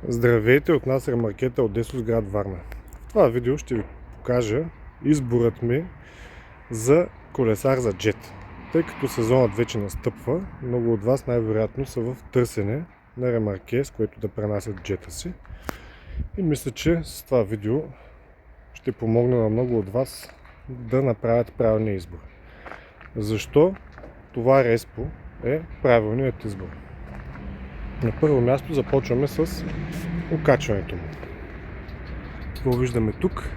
Здравейте, от нас Ремаркета от Десос, град Варна. В това видео ще ви покажа изборът ми за колесар за джет. Тъй като сезонът вече настъпва, много от вас най-вероятно са в търсене на ремарке, с което да пренасят джета си. И мисля, че с това видео ще помогна на много от вас да направят правилния избор. Защо това Респо е правилният избор? На първо място започваме с окачването му. Това виждаме тук.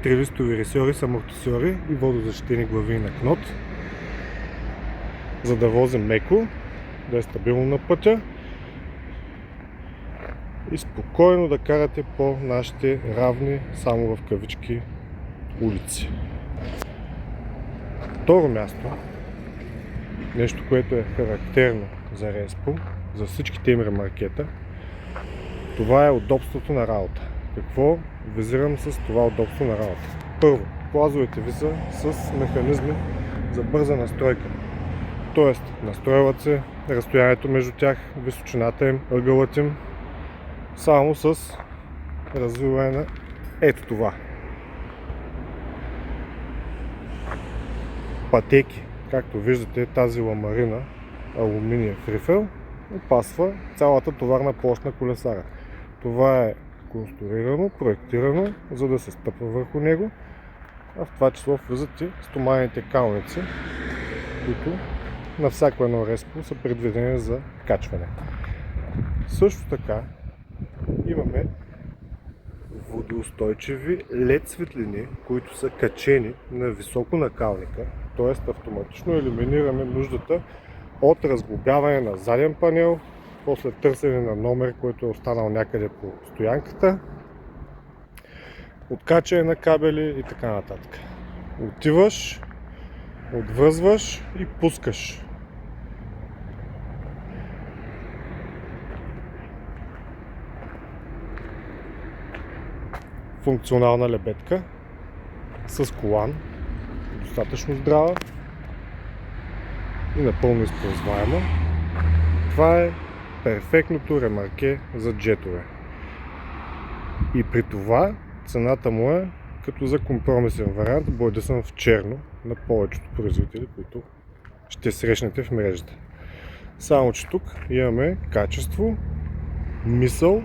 Трилистови ресори с амортисьори и водозащитени глави на кнот, за да вози меко, да е стабилно на пътя и спокойно да карате по нашите равни, само в кавички, улици. Второ място, нещо, което е характерно за Респо, за всичките им ремаркета, това е удобството на работа. Какво визирам с това удобство на работа? Първо, плазовете ви са с механизми за бърза настройка. Тоест, настройват се разстоянието между тях, височината им, ъгълът им, само с развиване на ето това. Пътеки. Както виждате, тази ламарина, алуминиев рифел, опасва цялата товарна площ на колесара. Това е конструирано, проектирано, за да се стъпва върху него, а в това число влизат и стоманените калници, които на всяко едно Респо са предвидени за качване. Също така имаме водоустойчиви LED светлини, които са качени на високо накалника, т.е. автоматично елиминираме нуждата от разглобяване на заден панел, после търсене на номер, който е останал някъде по стоянката, откачане на кабели и така нататък. Отиваш, отвързваш и пускаш. Функционална лебедка с колан, достатъчно здрава и напълно използваема. Това е перфектното ремарке за джетове. И при това цената му е като за компромисен вариант, бойдесан в черно на повечето производители, които ще срещнете в мрежата. Само че тук имаме качество, мисъл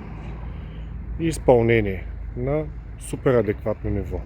и изпълнение на супер адекватно ниво.